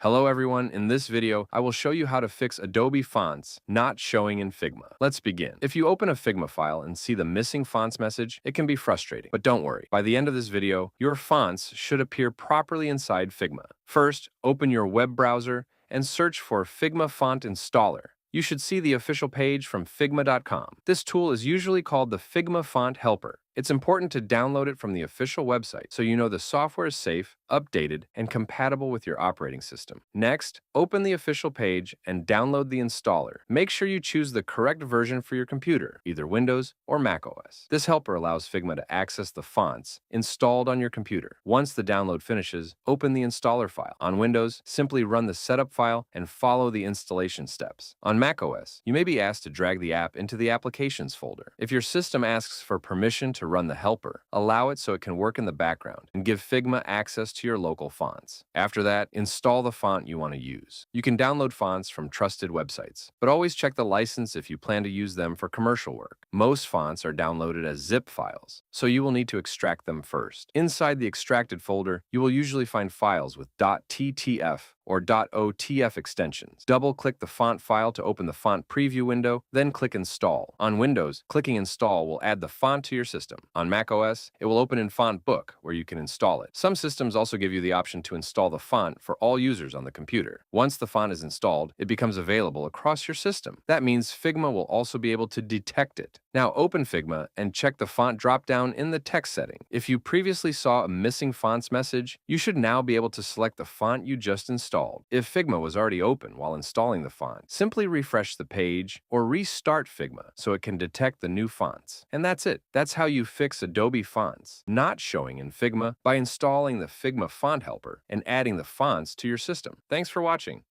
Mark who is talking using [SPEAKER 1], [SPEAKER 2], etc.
[SPEAKER 1] Hello everyone, in this video, I will show you how to fix Adobe Fonts not showing in Figma. Let's begin. If you open a Figma file and see the missing fonts message, it can be frustrating. But don't worry, by the end of this video, your fonts should appear properly inside Figma. First, open your web browser and search for Figma Font Installer. You should see the official page from Figma.com. This tool is usually called the Figma Font Helper. It's important to download it from the official website so you know the software is safe, updated, and compatible with your operating system. Next, open the official page and download the installer. Make sure you choose the correct version for your computer, either Windows or Mac OS. This helper allows Figma to access the fonts installed on your computer. Once the download finishes, open the installer file. On Windows, simply run the setup file and follow the installation steps. On Mac OS, you may be asked to drag the app into the Applications folder. If your system asks for permission to run the helper, allow it so it can work in the background and give Figma access to your local fonts. After that, install the font you want to use. You can download fonts from trusted websites, but always check the license if you plan to use them for commercial work. Most fonts are downloaded as zip files, so you will need to extract them first. Inside the extracted folder, you will usually find files with .ttf or .otf extensions. Double-click the font file to open the font preview window, then click Install. On Windows, clicking Install will add the font to your system. On Mac OS, it will open in Font Book, where you can install it. Some systems also give you the option to install the font for all users on the computer. Once the font is installed, it becomes available across your system. That means Figma will also be able to detect it. Now open Figma and check the font dropdown in the text setting. If you previously saw a missing fonts message, you should now be able to select the font you just installed. If Figma was already open while installing the font, simply refresh the page or restart Figma so it can detect the new fonts. And that's it. That's how you fix Adobe Fonts not showing in Figma by installing the Figma Font Helper and adding the fonts to your system. Thanks for watching.